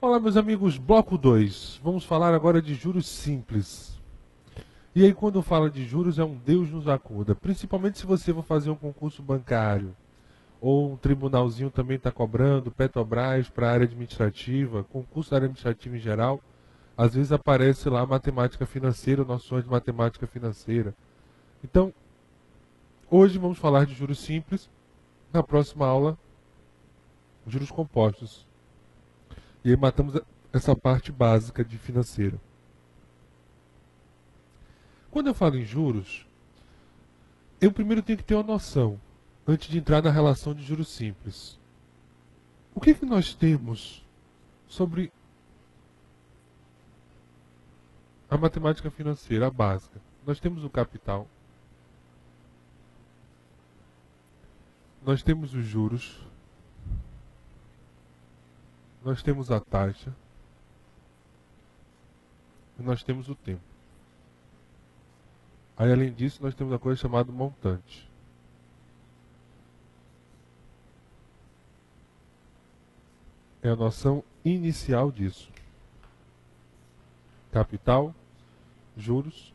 Olá, meus amigos, bloco 2. Vamos falar agora de juros simples. E aí, quando fala de juros, é um Deus nos acuda. Principalmente se você for fazer um concurso bancário, ou um tribunalzinho também está cobrando, Petrobras para a área administrativa, concurso da área administrativa em geral, às vezes aparece lá matemática financeira, noções de matemática financeira. Então, hoje vamos falar de juros simples. Na próxima aula, juros compostos. E aí matamos essa parte básica de financeira. Quando eu falo em juros, eu primeiro tenho que ter uma noção, antes de entrar na relação de juros simples. O que nós temos sobre a matemática financeira, a básica? Nós temos o capital, nós temos os juros, nós temos a taxa e nós temos o tempo. Aí, além disso, nós temos a coisa chamada montante. É a noção inicial disso. Capital, juros,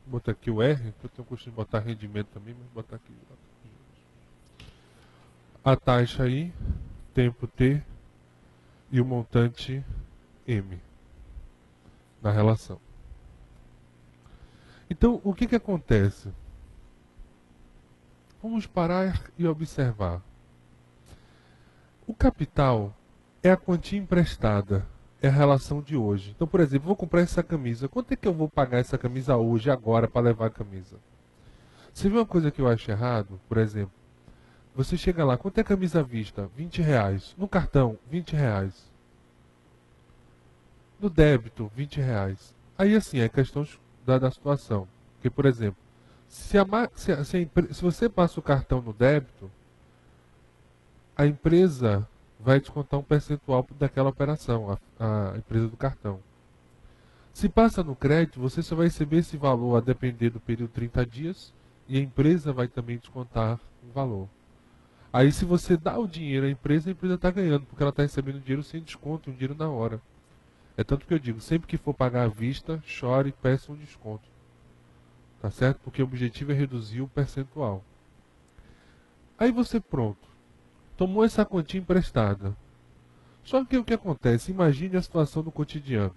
vou botar aqui o R, que eu tenho o costume de botar rendimento também, mas vou botar aqui. A taxa I, tempo T e o montante M na relação. Então, o que acontece? Vamos parar e observar. O capital é a quantia emprestada, é a relação de hoje. Então, por exemplo, vou comprar essa camisa. Quanto é que eu vou pagar essa camisa hoje, agora, para levar a camisa? Você vê uma coisa que eu acho errado? Por exemplo, você chega lá, quanto é a camisa à vista? R$ 20. No cartão, R$ 20. No débito, R$ 20. Aí, assim, é questão da situação. Porque, por exemplo, se você passa o cartão no débito, a empresa vai descontar um percentual daquela operação, a empresa do cartão. Se passa no crédito, você só vai receber esse valor a depender do período 30 dias e a empresa vai também descontar um valor. Aí, se você dá o dinheiro à empresa, a empresa está ganhando, porque ela está recebendo dinheiro sem desconto, um dinheiro na hora. É tanto que eu digo, sempre que for pagar à vista, chore e peça um desconto. Tá certo? Porque o objetivo é reduzir o percentual. Aí você pronto. Tomou essa quantia emprestada. Só que o que acontece? Imagine a situação do cotidiano.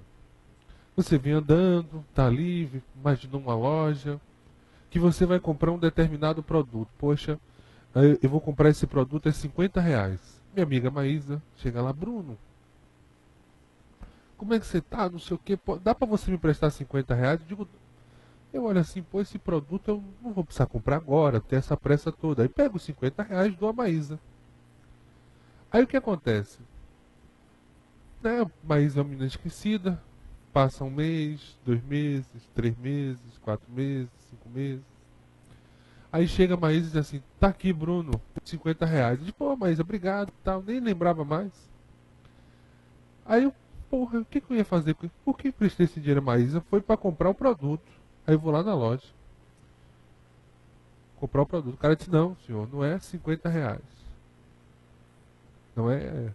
Você vem andando, está livre, imagina uma loja, que você vai comprar um determinado produto. Poxa, eu vou comprar esse produto é R$ 50. Minha amiga Maísa chega lá, Bruno, como é que você tá? Não sei o que, dá para você me emprestar R$ 50? Eu olho assim, pô, esse produto eu não vou precisar comprar agora, ter essa pressa toda. Aí pego os R$ 50 e dou a Maísa. Aí o que acontece? Né, a Maísa é uma menina esquecida, passa um mês, 2 meses, 3 meses, 4 meses, 5 meses. Aí chega a Maísa e diz assim, tá aqui, Bruno, R$ 50. Eu digo, pô, Maísa, obrigado, tal, nem lembrava mais. Aí eu, porra, o que eu ia fazer? Por que emprestei esse dinheiro a Maísa? Foi para comprar o produto. Aí eu vou lá na loja, comprar o produto. O cara disse, não, senhor, não é R$ 50. Não é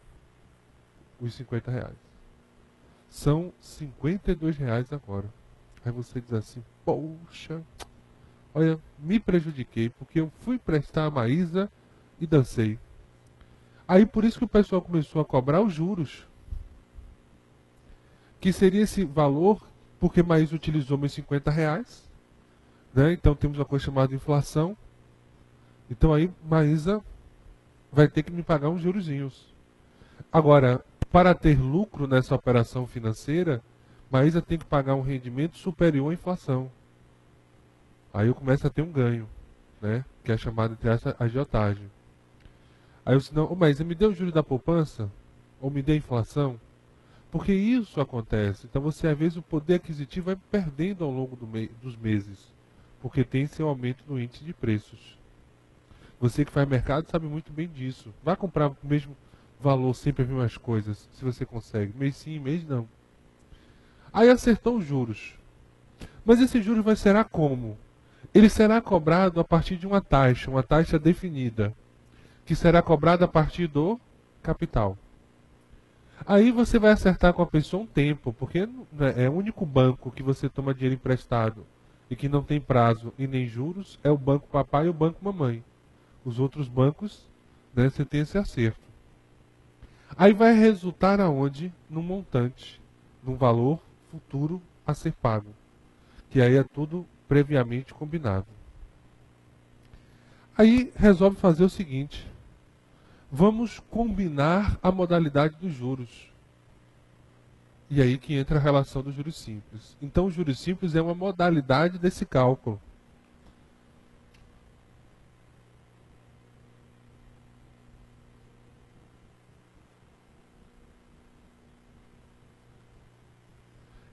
os R$ 50. São R$ 52 agora. Aí você diz assim, poxa, olha, me prejudiquei, porque eu fui prestar a Maísa e dancei. Aí por isso que o pessoal começou a cobrar os juros. Que seria esse valor, porque Maísa utilizou meus R$ 50, né? Então temos uma coisa chamada inflação. Então aí Maísa vai ter que me pagar uns jurozinhos. Agora, para ter lucro nessa operação financeira, Maísa tem que pagar um rendimento superior à inflação. Aí eu começo a ter um ganho, né? Que é chamado de agiotagem. Aí eu disse, não, Maísa, me dê o juro da poupança? Ou me dê a inflação? Porque isso acontece. Então você, às vezes, o poder aquisitivo vai perdendo ao longo dos meses. Porque tem seu aumento no índice de preços. Você que faz mercado sabe muito bem disso. Vai comprar o mesmo valor sempre as mesmas coisas, se você consegue. Mês sim, mês não. Aí acertou os juros. Mas esse juros será como? Ele será cobrado a partir de uma taxa definida, que será cobrada a partir do capital. Aí você vai acertar com a pessoa um tempo, porque né, é o único banco que você toma dinheiro emprestado e que não tem prazo e nem juros é o banco papai e o banco mamãe. Os outros bancos, né, você tem esse acerto. Aí vai resultar aonde? Num montante, num valor futuro a ser pago. Que aí é tudo previamente combinado. Aí resolve fazer o seguinte: vamos combinar a modalidade dos juros. E aí que entra a relação dos juros simples. Então, os juros simples é uma modalidade desse cálculo.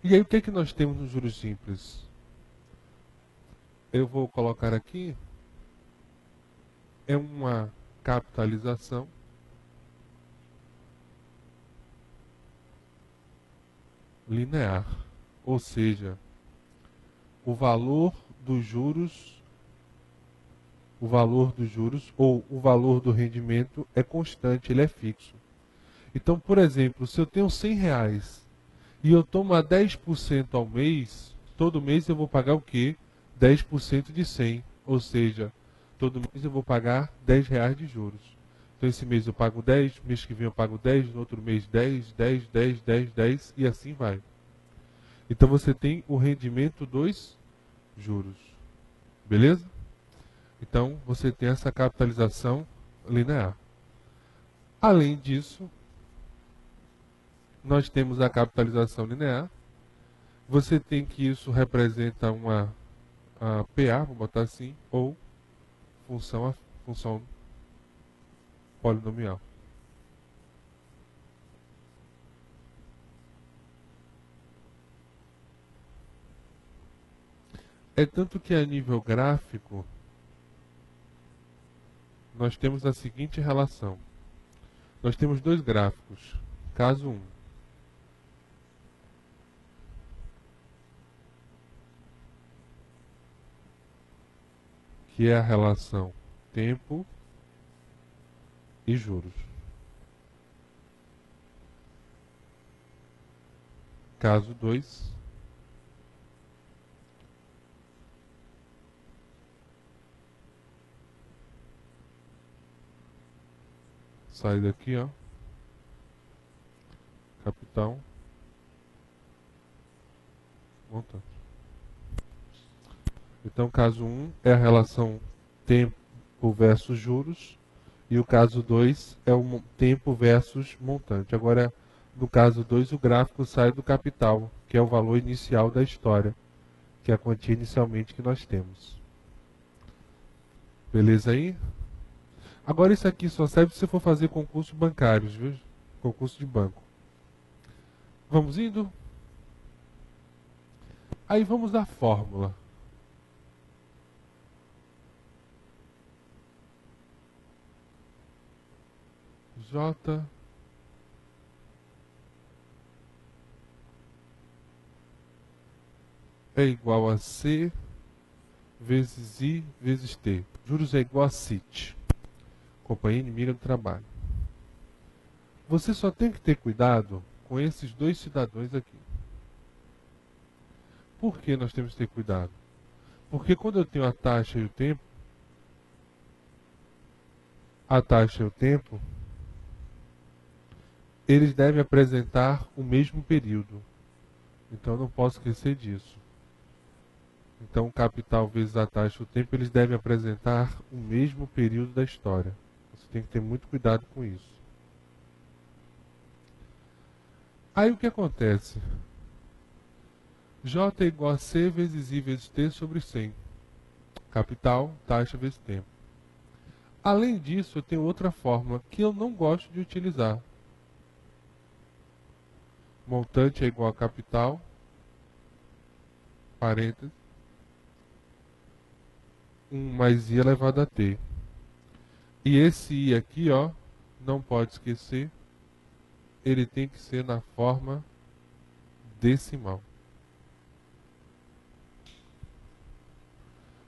E aí, o que é que nós temos nos juros simples? Eu vou colocar aqui, é uma capitalização linear. Ou seja, o valor dos juros, o valor dos juros ou o valor do rendimento é constante, ele é fixo. Então, por exemplo, se eu tenho R$ 100 e eu tomo a 10% ao mês, todo mês eu vou pagar o quê? 10% de 100. Ou seja, todo mês eu vou pagar R$ 10 de juros. Então esse mês eu pago 10, mês que vem eu pago 10, no outro mês 10, 10, 10, 10, 10 e assim vai. Então você tem o rendimento dos juros. Beleza? Então você tem essa capitalização linear. Além disso, nós temos a capitalização linear. Você tem que isso representa uma PA, vou botar assim, ou função polinomial. É tanto que a nível gráfico, nós temos a seguinte relação. Nós temos dois gráficos. Caso 1. Que é a relação tempo e juros. Caso 2. Sai daqui, ó. Capital. Montante. Então, caso 1 é a relação tempo versus juros. E o caso 2 é o tempo versus montante. Agora, no caso 2, o gráfico sai do capital, que é o valor inicial da história, que é a quantia inicialmente que nós temos. Beleza aí? Agora, isso aqui só serve se você for fazer concursos bancários, viu? Concurso de banco. Vamos indo? Aí vamos à fórmula. J é igual a C vezes I vezes T. Juros é igual a CIT. Companhia Inimiga do Trabalho. Você só tem que ter cuidado com esses dois cidadãos aqui. Por que nós temos que ter cuidado? Porque quando eu tenho a taxa e o tempo, eles devem apresentar o mesmo período. Então eu não posso esquecer disso. Então o capital vezes a taxa e o tempo, eles devem apresentar o mesmo período da história. Você tem que ter muito cuidado com isso. Aí o que acontece? J é igual a C vezes I vezes T sobre 100. Capital, taxa vezes tempo. Além disso, eu tenho outra fórmula que eu não gosto de utilizar. Montante é igual a capital, parênteses, 1 mais I elevado a T. E esse I aqui, ó, não pode esquecer, ele tem que ser na forma decimal.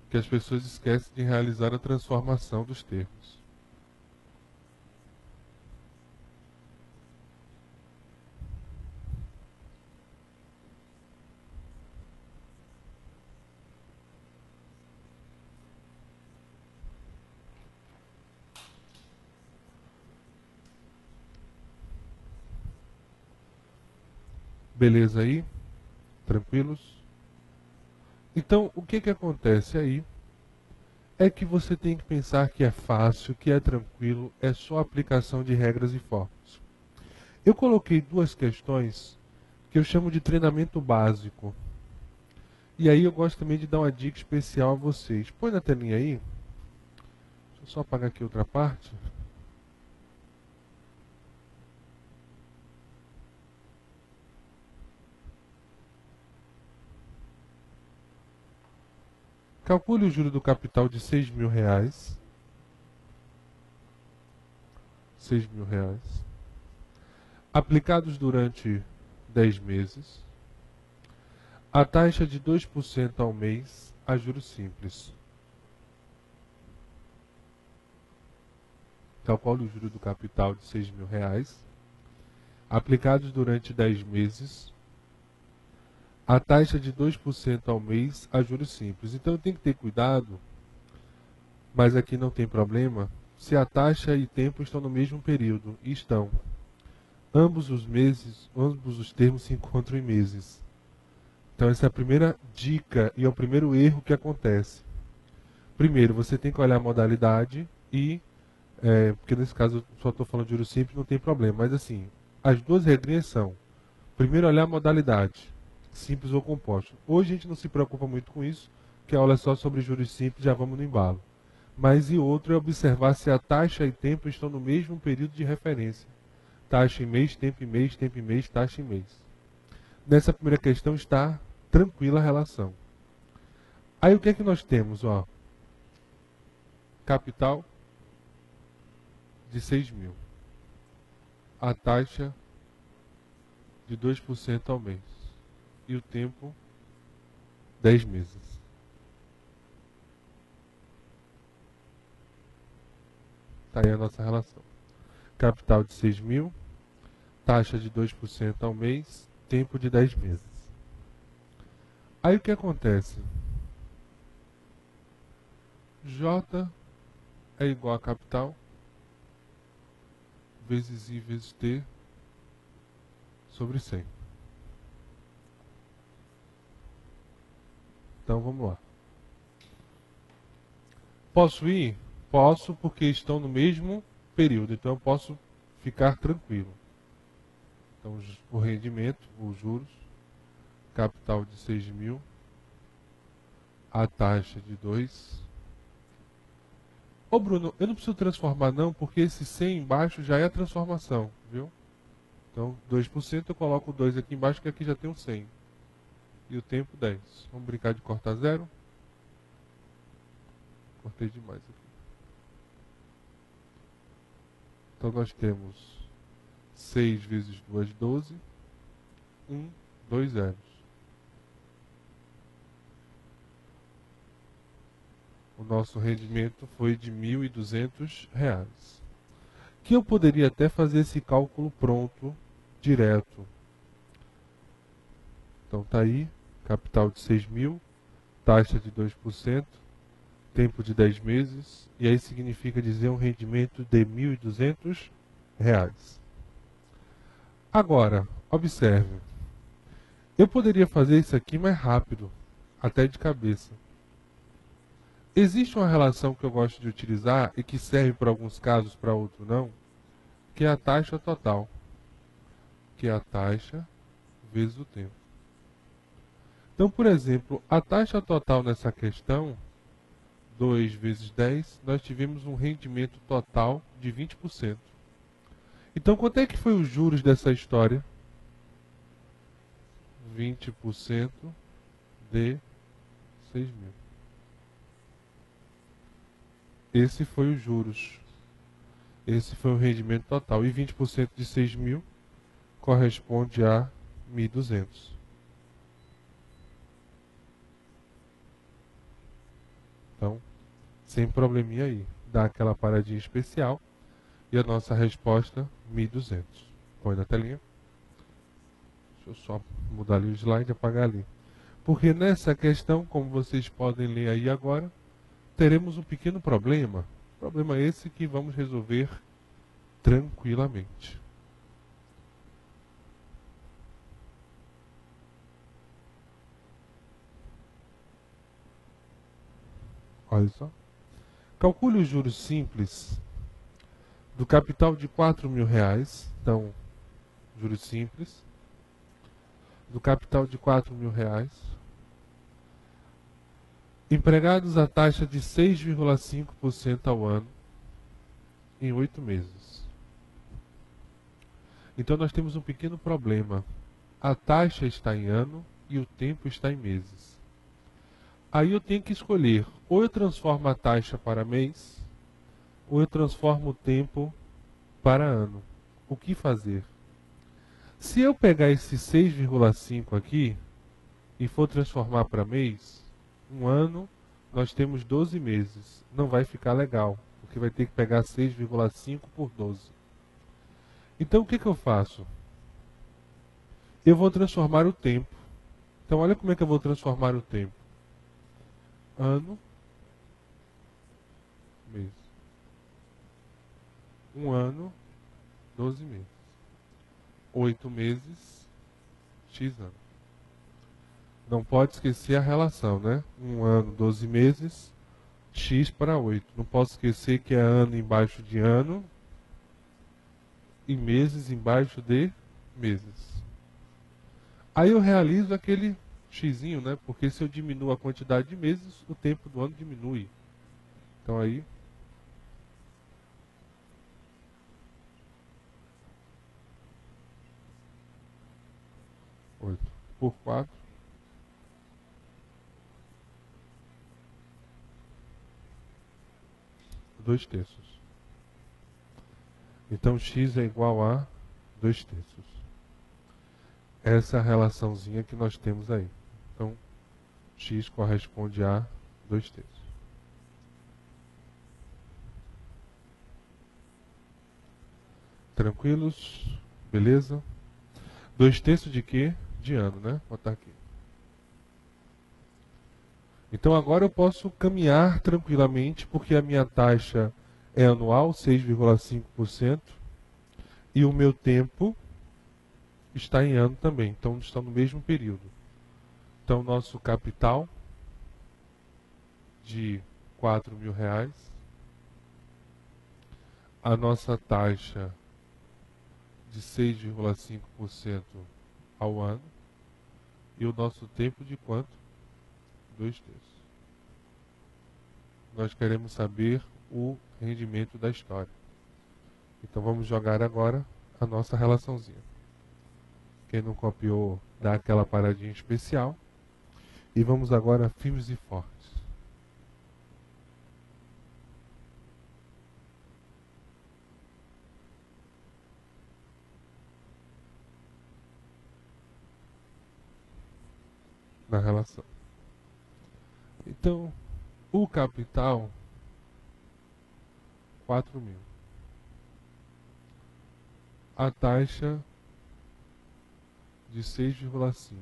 Que as pessoas esquecem de realizar a transformação dos termos. Beleza aí? Tranquilos? Então, o que acontece aí é que você tem que pensar que é fácil, que é tranquilo, é só aplicação de regras e fórmulas. Eu coloquei duas questões que eu chamo de treinamento básico. E aí eu gosto também de dar uma dica especial a vocês. Põe na telinha aí. Deixa eu só apagar aqui outra parte. Calcule o juro do capital de R$ 6.000. R$ 6.000. Aplicados durante 10 meses. A taxa de 2% ao mês a juros simples. Calcule o juro do capital de R$ 6.000. Aplicados durante 10 meses. A taxa de 2% ao mês a juros simples. Então tem que ter cuidado, mas aqui não tem problema, se a taxa e tempo estão no mesmo período. E estão. Ambos os termos se encontram em meses. Então essa é a primeira dica e é o primeiro erro que acontece. Primeiro, você tem que olhar a modalidade e, porque nesse caso eu só estou falando de juros simples, não tem problema. Mas assim, as duas regrinhas são, primeiro olhar a modalidade, simples ou composto. Hoje a gente não se preocupa muito com isso, que a aula é só sobre juros simples, já vamos no embalo. Mas e outro é observar se a taxa e tempo estão no mesmo período de referência. Taxa em mês, tempo em mês, tempo em mês, taxa em mês. Nessa primeira questão está tranquila a relação. Aí o que é que nós temos? Ó, capital de 6.000. A taxa de 2% ao mês. E o tempo, 10 meses. Está aí a nossa relação. Capital de 6.000, taxa de 2% ao mês, tempo de 10 meses. Aí o que acontece? J é igual a capital vezes I vezes T sobre 100. Então vamos lá. Posso ir? Posso, porque estão no mesmo período, então eu posso ficar tranquilo. Então o rendimento, os juros, capital de 6.000, a taxa de 2. Ô Bruno, eu não preciso transformar não, porque esse 100 embaixo já é a transformação, viu? Então 2% eu coloco o 2 aqui embaixo, que aqui já tem um 100. E o tempo 10. Vamos brincar de cortar zero? Cortei demais aqui. Então nós temos 6 vezes 2, 12. 2 zeros. O nosso rendimento foi de R$ 1.200. Que eu poderia até fazer esse cálculo pronto, direto. Então tá aí, capital de 6.000, taxa de 2%, tempo de 10 meses, e aí significa dizer um rendimento de R$ 1.200. Agora, observe. Eu poderia fazer isso aqui mais rápido, até de cabeça. Existe uma relação que eu gosto de utilizar e que serve para alguns casos, para outros não, que é a taxa total, que é a taxa vezes o tempo. Então, por exemplo, a taxa total nessa questão, 2 vezes 10, nós tivemos um rendimento total de 20%. Então, quanto é que foi os juros dessa história? 20% de 6.000. Esse foi os juros. Esse foi o rendimento total. E 20% de 6.000 corresponde a 1.200. Então, sem probleminha aí. Dá aquela paradinha especial. E a nossa resposta, 1.200. Põe na telinha. Deixa eu só mudar ali o slide e apagar ali. Porque nessa questão, como vocês podem ler aí agora, teremos um pequeno problema. Problema esse que vamos resolver tranquilamente. Olha só. Calcule os juros simples do capital de R$ 4.000. Então, juros simples do capital de R$ 4.000. Empregados a taxa de 6,5% ao ano em 8 meses. Então nós temos um pequeno problema. A taxa está em ano e o tempo está em meses. Aí eu tenho que escolher, ou eu transformo a taxa para mês, ou eu transformo o tempo para ano. O que fazer? Se eu pegar esse 6,5 aqui e for transformar para mês, um ano nós temos 12 meses. Não vai ficar legal, porque vai ter que pegar 6,5 por 12. Então o que eu faço? Eu vou transformar o tempo. Então olha como é que eu vou transformar o tempo. Ano, mês. Um ano, 12 meses. 8 meses, X anos. Não pode esquecer a relação, né? Um ano, 12 meses, X para 8. Não posso esquecer que é ano embaixo de ano e meses embaixo de meses. Aí eu realizo aquele xizinho, né? Porque se eu diminuo a quantidade de meses, o tempo do ano diminui. Então aí... 8 por 4. 2/3. Então x é igual a 2/3. Essa é a relaçãozinha que nós temos aí. Então, x corresponde a 2/3. Tranquilos? Beleza? 2/3 de quê? De ano, né? Vou botar aqui. Então agora eu posso caminhar tranquilamente, porque a minha taxa é anual, 6,5%, e o meu tempo está em ano também, então estão no mesmo período. Então nosso capital de R$ 4.000, a nossa taxa de 6,5% ao ano, e o nosso tempo de quanto? 2/3. Nós queremos saber o rendimento da história. Então vamos jogar agora a nossa relaçãozinha. Quem não copiou, dá aquela paradinha especial. E vamos agora firmes e fortes. Na relação. Então, o capital, 4.000. A taxa de 6,5.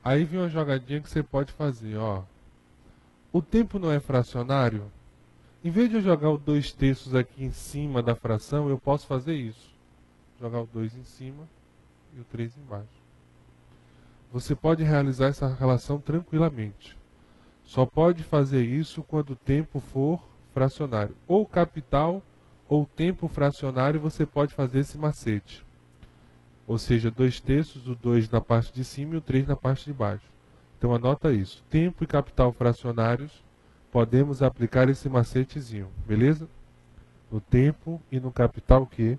Aí vem uma jogadinha que você pode fazer, ó. O tempo não é fracionário? Em vez de eu jogar o 2/3 aqui em cima da fração, eu posso fazer isso. Jogar o 2 em cima e o 3 embaixo. Você pode realizar essa relação tranquilamente. Só pode fazer isso quando o tempo for fracionário. Ou capital ou tempo fracionário, você pode fazer esse macete. Ou seja, 2/3, o 2 na parte de cima e o 3 na parte de baixo. Então anota isso. Tempo e capital fracionários, podemos aplicar esse macetezinho, beleza? No tempo e no capital que?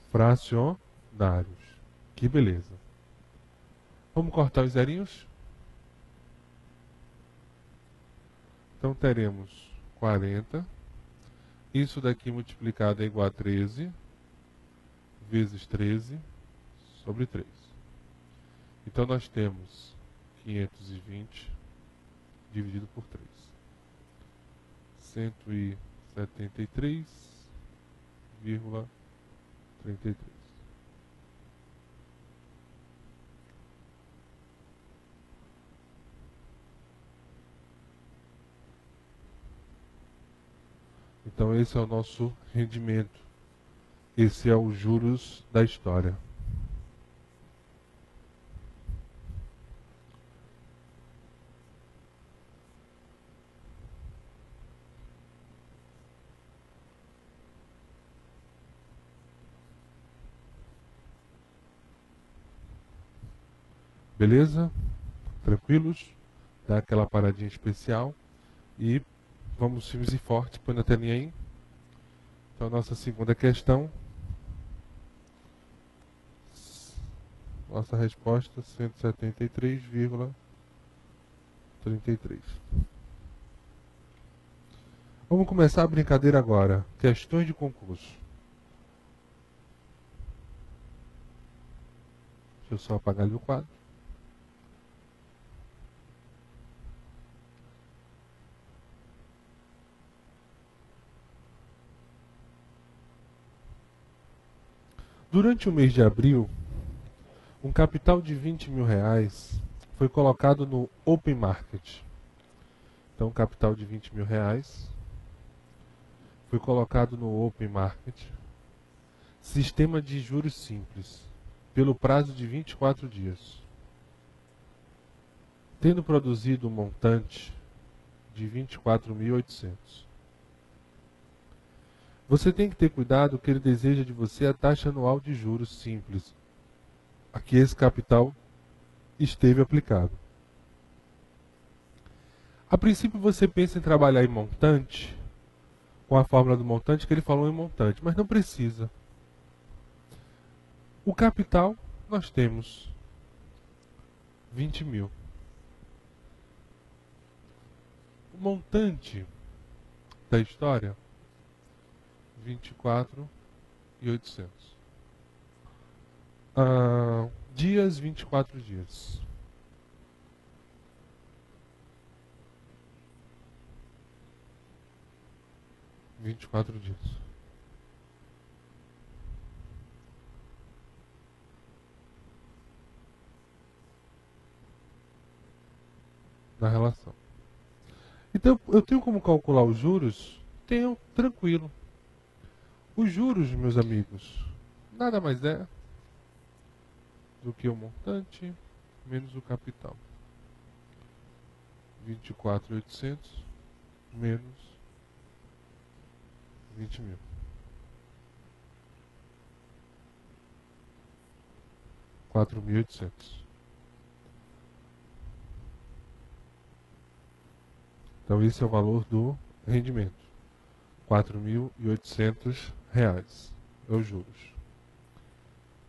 Fracionários. Que beleza. Vamos cortar os zerinhos? Então teremos 40. Isso daqui multiplicado é igual a 13 vezes 13 sobre 3. Então nós temos 520 dividido por 3. 173,33. Então esse é o nosso rendimento. Esse é os juros da história. Beleza? Tranquilos? Dá aquela paradinha especial. E vamos firmes e fortes. Põe na telinha aí. Então, nossa segunda questão. Nossa resposta, 173,33. Vamos começar a brincadeira agora. Questões de concurso. Deixa eu só apagar ali o quadro. Durante o mês de abril, um capital de R$ 20.000 foi colocado no Open Market. Então, capital de R$ 20.000 foi colocado no Open Market, sistema de juros simples, pelo prazo de 24 dias, tendo produzido um montante de 24.800. Você tem que ter cuidado que ele deseja de você a taxa anual de juros simples, a que esse capital esteve aplicado. A princípio você pensa em trabalhar em montante, com a fórmula do montante que ele falou em montante, mas não precisa. O capital nós temos 20 mil. O montante da história, 24.800. Dias, 24 dias. Vinte e quatro dias. Na relação. Então, eu tenho como calcular os juros? Tenho, tranquilo. Os juros, meus amigos, nada mais é do que o montante menos o capital. 24.800 menos 20 mil. R$ 4.800. Então esse é o valor do rendimento. R$ 4.800 é os juros.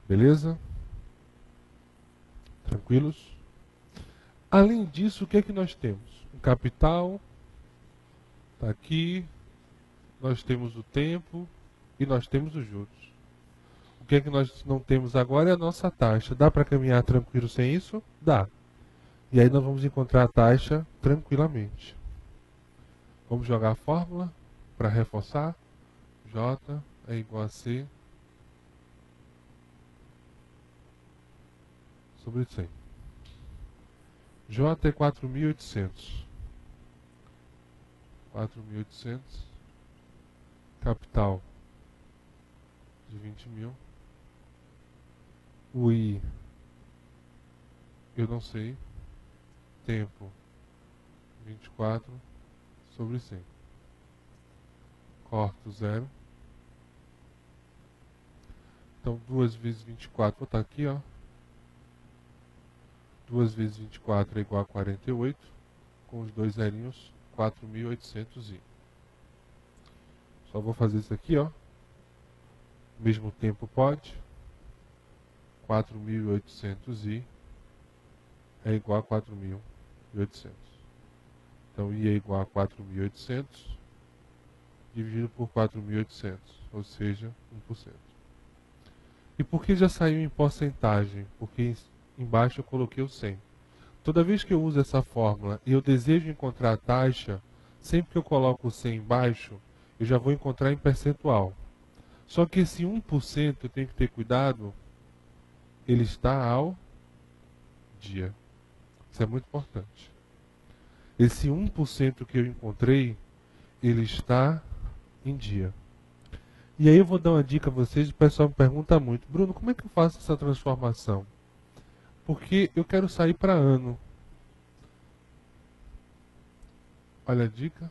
Beleza? Tranquilos? Além disso, o que é que nós temos? O capital está aqui, nós temos o tempo e nós temos os juros. O que é que nós não temos agora é a nossa taxa. Dá para caminhar tranquilo sem isso? Dá. E aí nós vamos encontrar a taxa tranquilamente. Vamos jogar a fórmula para reforçar. J é igual a C sobre 100. J é 4.800. 4.800. Capital de 20 mil. O I, eu não sei. Tempo, 24 sobre 100. Corto 0. Então, 2 vezes 24, vou botar aqui, ó. 2 vezes 24 é igual a 48. Com os dois zerinhos, 4.800i. Só vou fazer isso aqui, ó. Mesmo tempo pode. 4.800i é igual a 4.800. Então, I é igual a 4.800 dividido por 4.800, ou seja, 1%. E por que já saiu em porcentagem? Porque embaixo eu coloquei o 100. Toda vez que eu uso essa fórmula e eu desejo encontrar a taxa, sempre que eu coloco o 100 embaixo, eu já vou encontrar em percentual. Só que esse 1% eu tenho que ter cuidado, ele está ao dia. Isso é muito importante. Esse 1% que eu encontrei, ele está em dia. E aí eu vou dar uma dica a vocês, o pessoal me pergunta muito, Bruno, como é que eu faço essa transformação? Porque eu quero sair para ano. Olha a dica.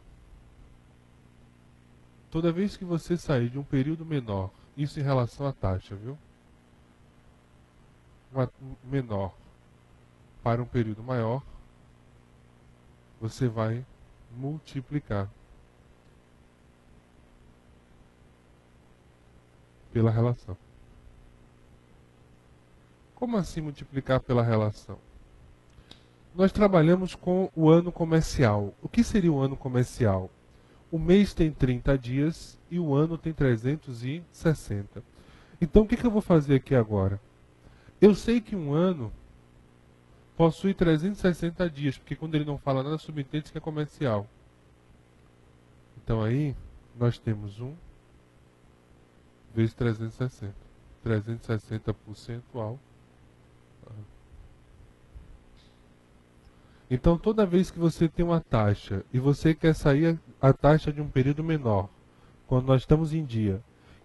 Toda vez que você sair de um período menor, isso em relação à taxa, viu? Menor para um período maior, você vai multiplicar pela relação. Como assim multiplicar pela relação? Nós trabalhamos com o ano comercial. O que seria o ano comercial? O mês tem 30 dias e o ano tem 360. Então o que eu vou fazer aqui agora? Eu sei que um ano possui 360 dias, porque quando ele não fala nada, subentende que é comercial. Então aí nós temos 1 vezes 360. 360% ao ano. Então toda vez que você tem uma taxa e você quer sair a taxa de um período menor, quando nós estamos em dia,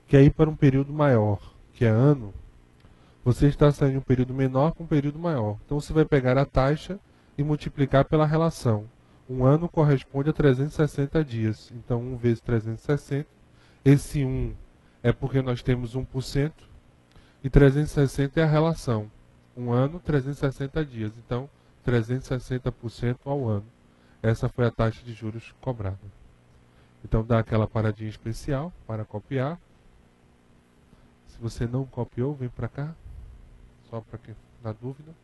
quer ir para um período maior, que é ano, você está saindo de um período menor para um período maior. Então você vai pegar a taxa e multiplicar pela relação. Um ano corresponde a 360 dias. Então 1 vezes 360. Esse 1 é porque nós temos 1%. E 360 é a relação. Um ano, 360 dias. Então 360% ao ano. Essa foi a taxa de juros cobrada. Então dá aquela paradinha especial para copiar. Se você não copiou, vem para cá. Só para quem na dúvida.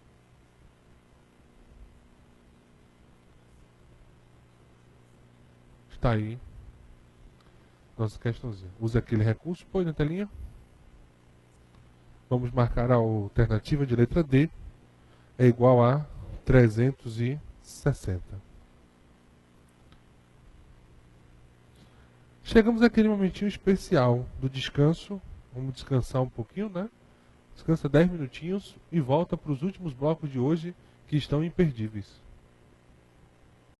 Está aí nossa questãozinha. Use aquele recurso, põe na telinha. Vamos marcar a alternativa de letra D. É igual a 360. Chegamos àquele momentinho especial do descanso. Vamos descansar um pouquinho, né? Descansa 10 minutinhos e volta para os últimos blocos de hoje que estão imperdíveis.